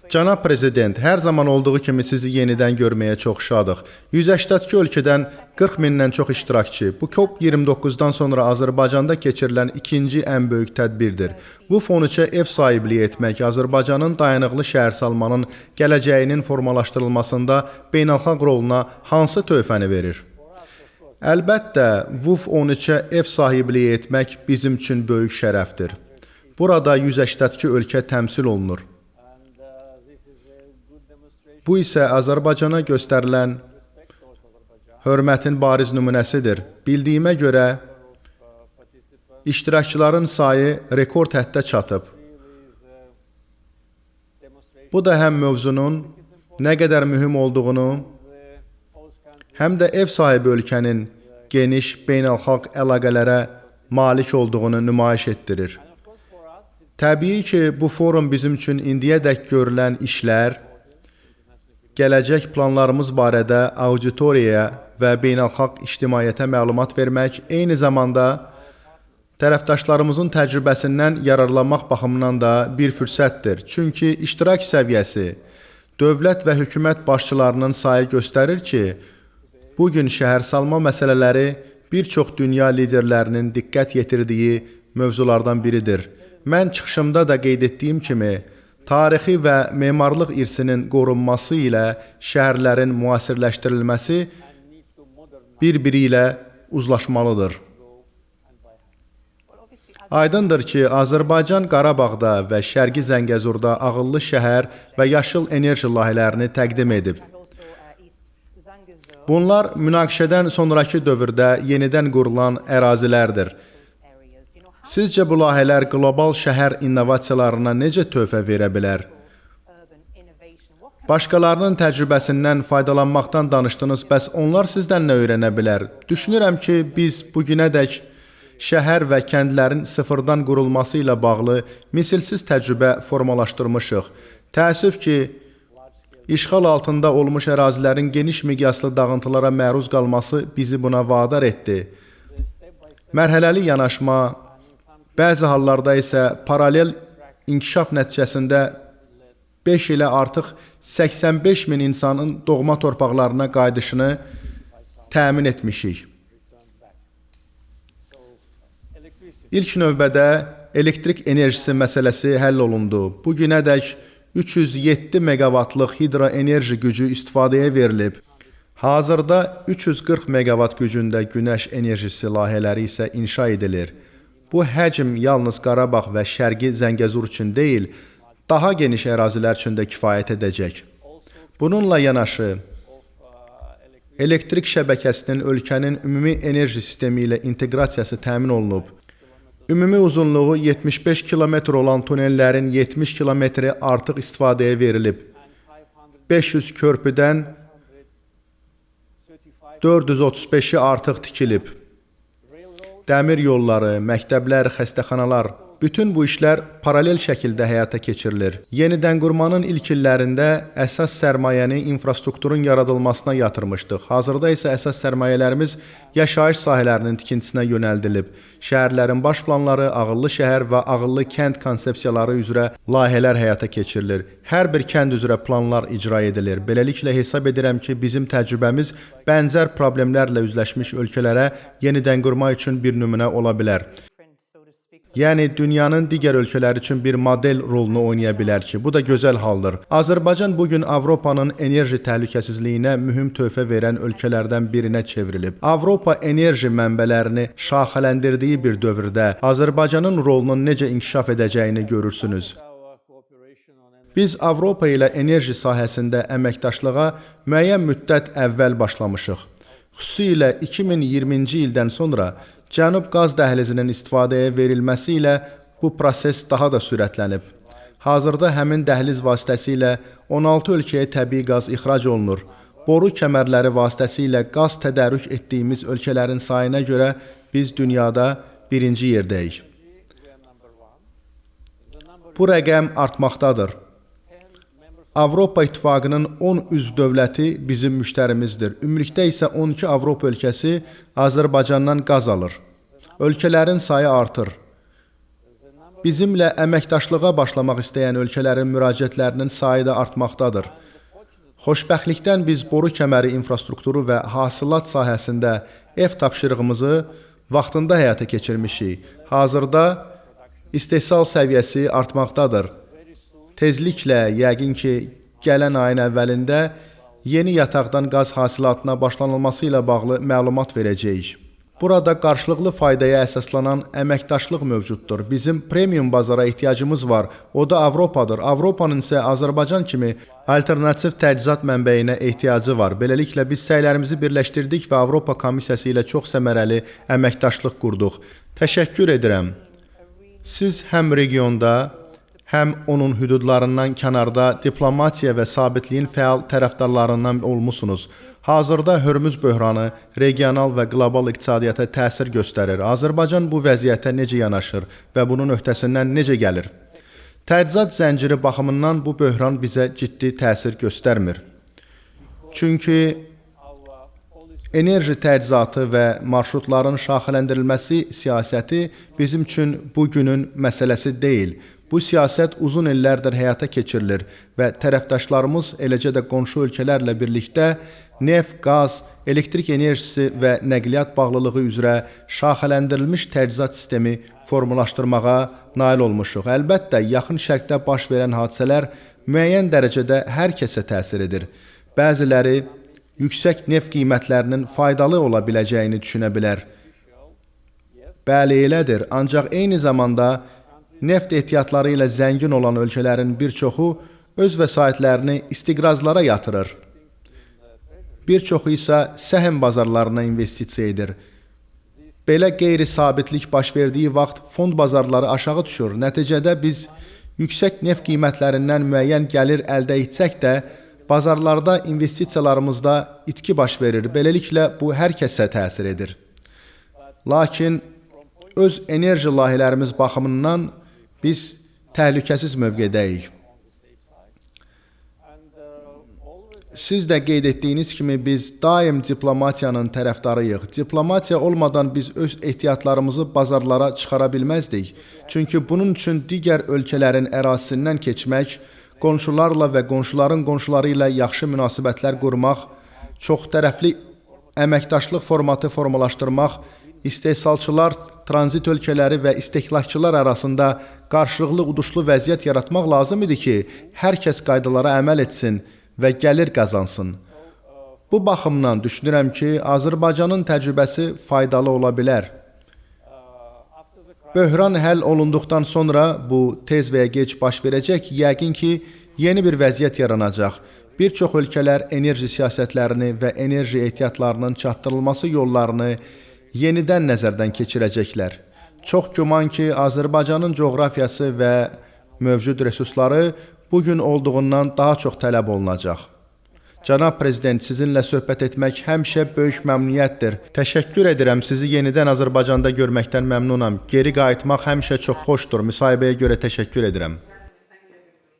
Cənab Prezident, hər zaman olduğu kimi sizi yenidən görməyə çox şadıq. 182 ölkədən 40 mindən çox iştirakçı. Bu COP29-dan sonra Azərbaycanda keçirilən ikinci ən böyük tədbirdir. Bu fonu ev sahibliyi etmək Azərbaycanın dayanıqlı şəhərsalmanın gələcəyinin formalaşdırılmasında beynəlxalq roluna hansı töhfəni verir? Əlbəttə, VUF 13-ə ev sahibliyi etmək bizim üçün böyük şərəfdir. Burada 182 ölkə təmsil olunur. Bu isə Azərbaycana göstərilən hörmətin bariz nümunəsidir. Bildiyimə görə, iştirakçıların sayı rekord həddə çatıb. Bu da həm mövzunun nə qədər mühüm olduğunu, həm də ev sahibi ölkənin geniş beynəlxalq əlaqələrə malik olduğunu nümayiş etdirir. Təbii ki, bu forum bizim üçün indiyədək görülən işlər, gələcək planlarımız barədə auditoriyaya və beynəlxalq ictimaiyyətə məlumat vermək, eyni zamanda tərəfdaşlarımızın təcrübəsindən yararlanmaq baxımından da bir fürsətdir. Çünki iştirak səviyyəsi, dövlət və hökumət başçılarının sayı göstərir ki, bugün şəhərsalma məsələləri bir çox dünya liderlərinin diqqət yetirdiyi mövzulardan biridir. Mən çıxışımda da qeyd etdiyim kimi, tarixi və memarlıq irsinin qorunması ilə şəhərlərin müasirləşdirilməsi bir-biri ilə uzlaşmalıdır. Aydındır ki, Azərbaycan Qarabağda və Şərqi Zəngəzurda ağıllı şəhər və yaşıl enerji layihələrini təqdim edib. Bunlar münaqişədən sonraki dövrdə yenidən qurulan ərazilərdir. Sizcə bu layihələr qlobal şəhər innovasiyalarına necə töhfə verə bilər? Başqalarının təcrübəsindən faydalanmaqdan danışdınız, bəs onlar sizdən nə öyrənə bilər? Düşünürəm ki, biz bugünədək şəhər və kəndlərin sıfırdan qurulması ilə bağlı misilsiz təcrübə formalaşdırmışıq. Təəssüf ki, işğal altında olmuş ərazilərin geniş miqyaslı dağıntılara məruz qalması bizi buna vadar etdi. Mərhələli yanaşma, bəzi hallarda isə paralel inkişaf nəticəsində 5 ilə artıq 85 min insanın doğma torpaqlarına qayıdışını təmin etmişik. İlk növbədə elektrik enerjisi məsələsi həll olundu. Bugünədək 307 meqavatlıq hidroenerji gücü istifadəyə verilib. Hazırda 340 meqavat gücündə günəş enerjisi layihələri isə inşa edilir. Bu həcm yalnız Qarabağ və Şərqi Zəngəzur üçün deyil, daha geniş ərazilər üçün də kifayət edəcək. Bununla yanaşı, elektrik şəbəkəsinin ölkənin ümumi enerji sistemi ilə inteqrasiyası təmin olunub. Ümumi uzunluğu 75 kilometr olan tunellərin 70 kilometri artıq istifadəyə verilib. 500 körpüdən 435-i artıq tikilib. Dəmir yolları, məktəblər, xəstəxanalar, bütün bu işlər paralel şəkildə həyata keçirilir. Yenidən qurmanın ilk illərində əsas sərmayəni infrastrukturun yaradılmasına yatırmışdıq. Hazırda isə əsas sərmayələrimiz yaşayış sahələrinin tikintisinə yönəldilib. Şəhərlərin baş planları, ağıllı şəhər və ağıllı kənd konsepsiyaları üzrə layihələr həyata keçirilir. Hər bir kənd üzrə planlar icra edilir. Beləliklə hesab edirəm ki, bizim təcrübəmiz bənzər problemlərlə üzləşmiş ölkələrə yenidən qurma üçün bir nümunə ola bilər. Yəni, dünyanın digər ölkələri üçün bir model rolunu oynaya bilər ki, bu da gözəl haldır. Azərbaycan bugün Avropanın enerji təhlükəsizliyinə mühüm töhfə verən ölkələrdən birinə çevrilib. Avropa enerji mənbələrini şaxələndirdiyi bir dövrdə Azərbaycanın rolunun necə inkişaf edəcəyini görürsünüz. Biz Avropa ilə enerji sahəsində əməkdaşlığa müəyyən müddət əvvəl başlamışıq. Xüsusilə 2020-ci ildən sonra Cənub qaz dəhlizinin istifadəyə verilməsi ilə bu proses daha da sürətlənib. Hazırda həmin dəhliz vasitəsilə 16 ölkəyə təbii qaz ixrac olunur. Boru kəmərləri vasitəsilə qaz tədarük etdiyimiz ölkələrin sayına görə biz dünyada birinci yerdəyik. Bu rəqəm artmaqdadır. Avropa İttifaqının 10 üzv dövləti bizim müştərimizdir. Ümumilikdə isə 12 Avropa ölkəsi Azərbaycandan qaz alır. Ölkələrin sayı artır. Bizimlə əməkdaşlığa başlamaq istəyən ölkələrin müraciətlərinin sayı da artmaqdadır. Xoşbəxtlikdən biz boru kəməri infrastrukturu və hasilat sahəsində ev tapşırığımızı vaxtında həyata keçirmişik. Hazırda istehsal səviyyəsi artmaqdadır. Tezliklə, yəqin ki, gələn ayın əvvəlində yeni yataqdan qaz hasilatına başlanılması ilə bağlı məlumat verəcəyik. Burada qarşılıqlı faydaya əsaslanan əməkdaşlıq mövcuddur. Bizim premium bazara ehtiyacımız var. O da Avropadır. Avropanın isə Azərbaycan kimi alternativ təchizat mənbəyinə ehtiyacı var. Beləliklə biz səylərimizi birləşdirdik və Avropa Komissiyası ilə çox səmərəli əməkdaşlıq qurduq. Təşəkkür edirəm. Siz həm regionda, həm onun hüdudlarından kənarda diplomatiya və sabitliyin fəal tərəfdarlarından olmusunuz. Hazırda Hörmüz böhranı regional və qlobal iqtisadiyyata təsir göstərir. Azərbaycan bu vəziyyətə necə yanaşır və bunun öhdəsindən necə gəlir? Təchizat zənciri baxımından bu böhran bizə ciddi təsir göstərmir. Çünki enerji təchizatı və marşrutların şaxələndirilməsi siyasəti bizim üçün bugünün məsələsi deyil. Bu siyasət uzun illərdir həyata keçirilir və tərəfdaşlarımız, eləcə də qonşu ölkələrlə birlikdə neft, qaz, elektrik enerjisi və nəqliyyat bağlılığı üzrə şaxələndirilmiş təchizat sistemi formalaşdırmağa nail olmuşuq. Əlbəttə, yaxın şərqdə baş verən hadisələr müəyyən dərəcədə hər kəsə təsir edir. Bəziləri yüksək neft qiymətlərinin faydalı ola biləcəyini düşünə bilər. Bəli, elədir, ancaq eyni zamanda neft ehtiyatları ilə zəngin olan ölkələrin bir çoxu öz vəsaitlərini istiqrazlara yatırır. Bir çoxu isə səhm bazarlarına investisiya edir. Belə qeyri-sabitlik baş verdiyi vaxt fond bazarları aşağı düşür. Nəticədə biz yüksək neft qiymətlərindən müəyyən gəlir əldə etsək də, bazarlarda investisiyalarımızda itki baş verir. Beləliklə, bu hər kəsə təsir edir. Lakin öz enerji layihələrimiz baxımından biz təhlükəsiz mövqedəyik. Siz də qeyd etdiyiniz kimi biz daim diplomatiyanın tərəfdarıyıq. Diplomatiya olmadan biz öz ehtiyatlarımızı bazarlara çıxara bilməzdik. Çünki bunun üçün digər ölkələrin ərazisindən keçmək, qonşularla və qonşuların qonşuları ilə yaxşı münasibətlər qurmaq, çox tərəfli əməkdaşlıq formatı formalaşdırmaq, istehsalçılar, tranzit ölkələri və istehlakçılar arasında qarşılıqlı uduşlu vəziyyət yaratmaq lazım idi ki, hər kəs qaydalara əməl etsin və gəlir qazansın. Bu baxımdan düşünürəm ki, Azərbaycanın təcrübəsi faydalı ola bilər. Böhran həll olunduqdan sonra bu tez və ya gec baş verəcək, yəqin ki, yeni bir vəziyyət yaranacaq. Bir çox ölkələr enerji siyasətlərini və enerji ehtiyatlarının çatdırılması yollarını yenidən nəzərdən keçirəcəklər. Çox güman ki, Azərbaycanın coğrafiyası və mövcud resursları bugün olduğundan daha çox tələb olunacaq. Cənab Prezident, sizinlə söhbət etmək həmişə böyük məmnuniyyətdir. Təşəkkür edirəm, sizi yenidən Azərbaycanda görməkdən məmnunam. Geri qayıtmaq həmişə çox xoşdur. Müsahibəyə görə təşəkkür edirəm.